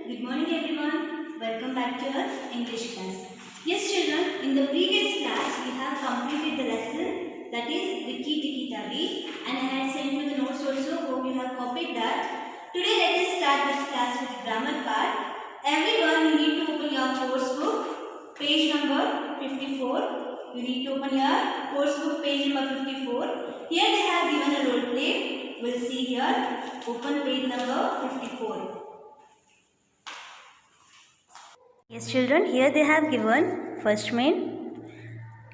Good morning everyone. Welcome back to your English class. Yes children, in the previous class we have completed the lesson that is Wiki Tiki Tavi and I had sent you the notes also. Hope you have copied that. Today let us start this class with grammar part. Everyone, you need to open your course book, page number 54. You need to open your course book, page number 54. Here they have given a role play. We'll see here. Open page number 54. Yes children, here they have given first main,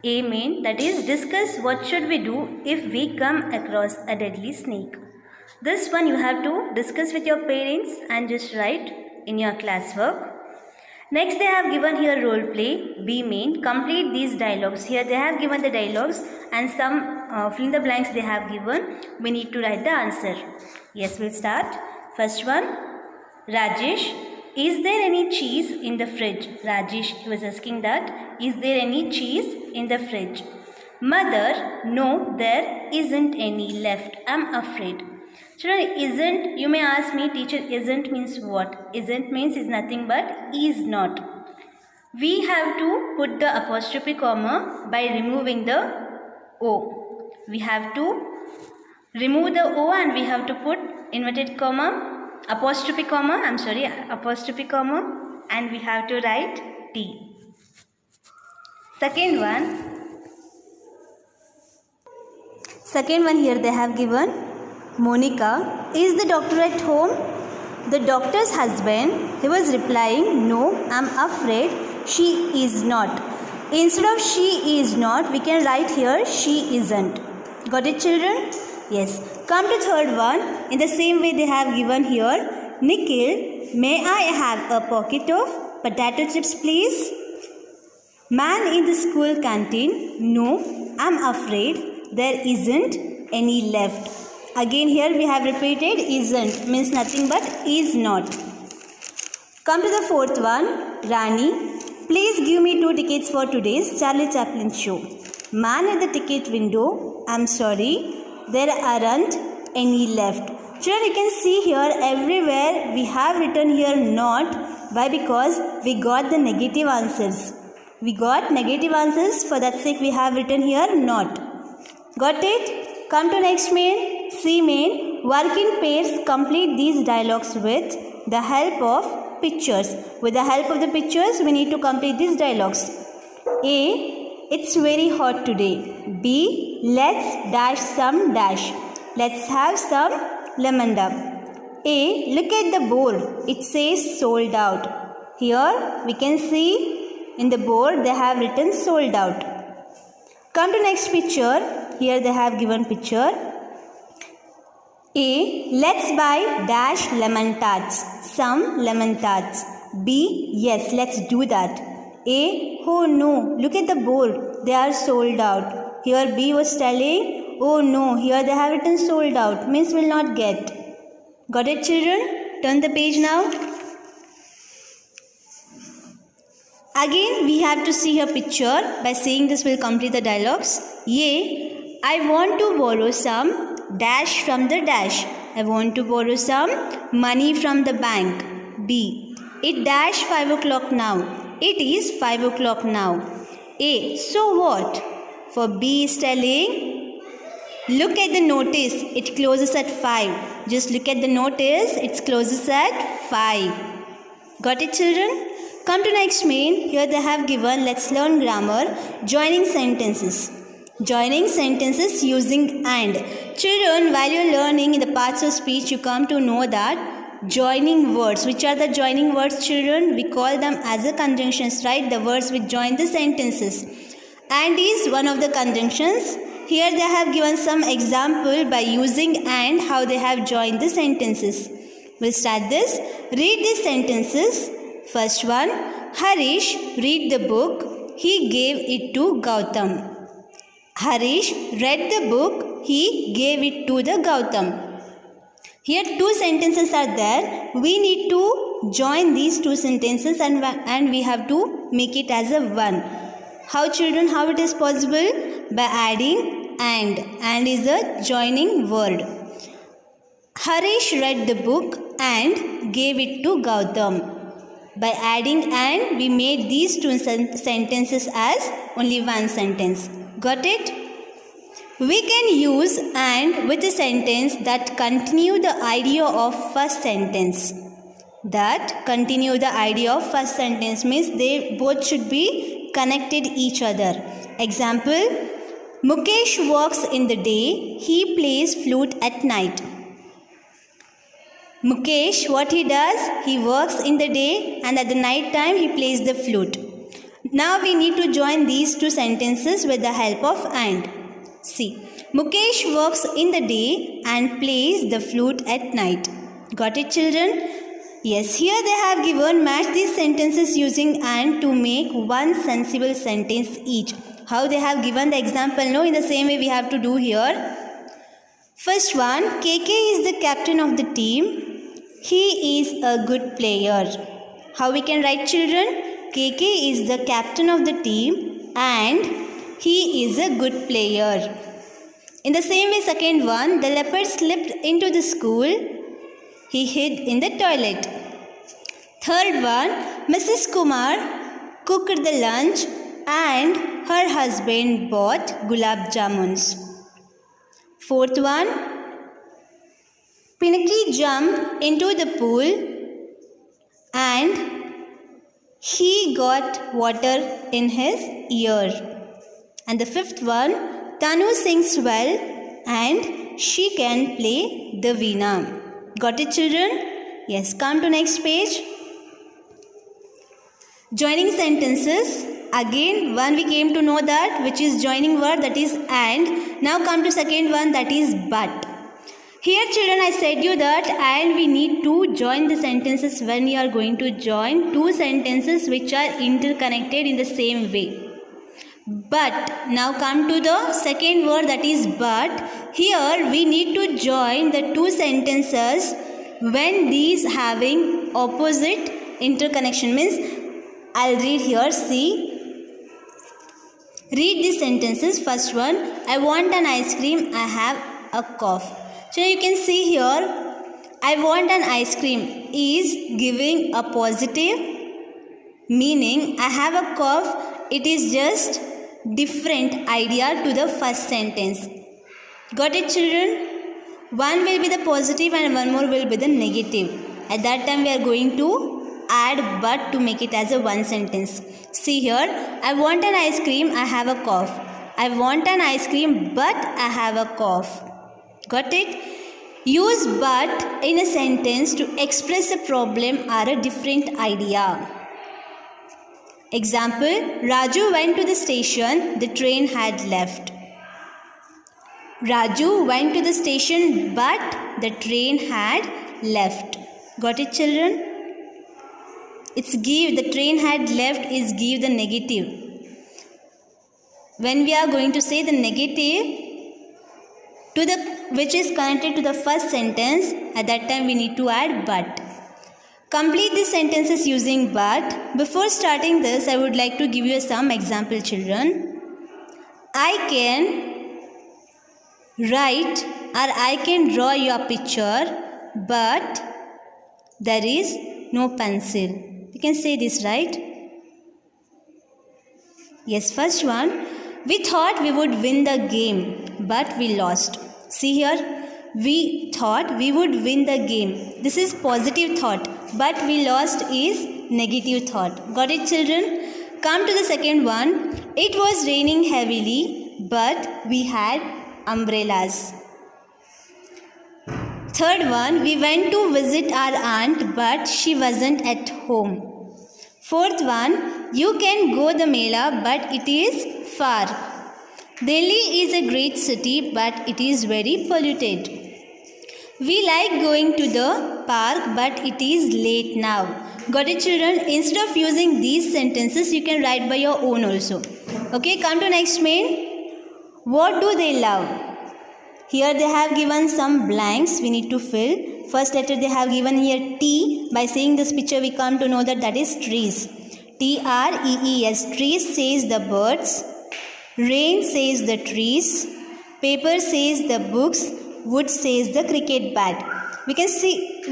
A main, that is discuss what should we do if we come across a deadly snake. This one you have to discuss with your parents and just write in your classwork. Next they have given here role play, B main, complete these dialogues. Here they have given the dialogues and some fill in the blanks they have given. We need to write the answer. Yes, we'll start. First one, Rajesh, is there any cheese in the fridge? Rajesh was asking that. Is there any cheese in the fridge? Mother, no, there isn't any left. I'm afraid. Children, isn't, you may ask me, teacher, isn't means what? Isn't means is nothing but is not. We have to put the apostrophe comma by removing the O. We have to remove the O and we have to put inverted comma, apostrophe comma, apostrophe comma, and we have to write T. Second one here they have given, Monica, is the doctor at home? The doctor's husband, he was replying, no, I'm afraid she is not. Instead of she is not, we can write here she isn't. Got it children? Yes. Come to third one. In the same way they have given here, Nikhil, may I have a pocket of potato chips please? Man in the school canteen, no, I'm afraid there isn't any left. Again here we have repeated isn't, means nothing but is not. Come to the fourth one, Rani, please give me 2 tickets for today's Charlie Chaplin show. Man at the ticket window, I'm sorry, there aren't any left. Children, you can see here everywhere we have written here not. Why? Because we got the negative answers. We got negative answers, for that sake we have written here not. Got it? Come to next main, C main. Work in pairs, complete these dialogues with the help of pictures. With the help of the pictures, we need to complete these dialogues. A, it's very hot today. B, let's dash some dash. Let's have some lemon dub. A, look at the board. It says sold out. Here we can see in the board they have written sold out. Come to next picture. Here they have given picture. A, let's buy dash lemon tarts. Some lemon tarts. B, yes, let's do that. A, oh no, look at the board. They are sold out. Here B was telling, oh no, here they have written sold out. Means will not get. Got it children? Turn the page now. Again we have to see a picture. By seeing this we'll complete the dialogues. A, I want to borrow some dash from the dash. I want to borrow some money from the bank. B, it dash 5 o'clock now. It is 5 o'clock now. A, so what? For B is telling, look at the notice. It closes at 5. Just look at the notice. It closes at 5. Got it children? Come to next main. Here they have given, let's learn grammar, joining sentences. Joining sentences using and. Children, while you are learning in the parts of speech, you come to know that joining words. Which are the joining words children? We call them as a conjunctions, right? The words which join the sentences. And is one of the conjunctions. Here they have given some example by using and how they have joined the sentences. We'll start this. Read the sentences. First one, Harish read the book. He gave it to Gautam. Harish read the book. He gave it to the Gautam. Here 2 sentences are there. We need to join these 2 sentences and we have to make it as a one. How children? How it is possible? By adding and. And is a joining word. Harish read the book and gave it to Gautam. By adding and, we made these two sentences as only one sentence. Got it? We can use and with a sentence that continue the idea of first sentence. That continue the idea of first sentence means they both should be connected each other. Example, Mukesh works in the day, he plays flute at night. Mukesh, what he does? He works in the day and at the night time he plays the flute. Now we need to join these two sentences with the help of and. See, Mukesh works in the day and plays the flute at night. Got it, children? Yes, here they have given match these sentences using and to make one sensible sentence each. How they have given the example? No, in the same way we have to do here. First one, KK is the captain of the team. He is a good player. How we can write, children? KK is the captain of the team and he is a good player. In the same way, second one, the leopard slipped into the school. He hid in the toilet. Third one, Mrs. Kumar cooked the lunch and her husband bought gulab jamuns. Fourth one, Pinky jumped into the pool and he got water in his ear. And the fifth one, Tanu sings well and she can play the veena. Got it, children? Yes, come to next page. Joining sentences. Again, one we came to know that which is joining word, that is and. Now come to second one, that is but. Here, children, I said you that and we need to join the sentences when you are going to join two sentences which are interconnected in the same way. But now come to the second word, that is but. Here we need to join the two sentences when these having opposite interconnection. Means I'll read here, see. Read these sentences. First one, I want an ice cream, I have a cough. So you can see here, I want an ice cream is giving a positive meaning. I have a cough, it is just different idea to the first sentence. Got it, children? One will be the positive and one more will be the negative. At that time we are going to add but to make it as a one sentence. See here, I want an ice cream, I have a cough. I want an ice cream but I have a cough. Got it? Use but in a sentence to express a problem or a different idea. Example, Raju went to the station, the train had left. Raju went to the station but the train had left. Got it, children? It's give, the train had left is give the negative. When we are going to say the negative to the which is connected to the first sentence, at that time we need to add but. Complete these sentences using but. Before starting this, I would like to give you some example, children. I can write or I can draw your picture, but there is no pencil. You can say this, right? Yes, first one. We thought we would win the game, but we lost. See here, we thought we would win the game. This is positive thought, but we lost is negative thought. Got it, children? Come to the second one. It was raining heavily, but we had umbrellas. Third one, we went to visit our aunt, but she wasn't at home. Fourth one, you can go the Mela, but it is far. Delhi is a great city, but it is very polluted. We like going to the park, but it is late now. Got it, children? Instead of using these sentences, you can write by your own also. Okay, come to next main. What do they love? Here they have given some blanks we need to fill. First letter they have given here T. By seeing this picture, we come to know that that is trees. T-R-E-E-S. Trees says the birds. Rain says the trees. Paper says the books. Wood says the cricket bat. We can see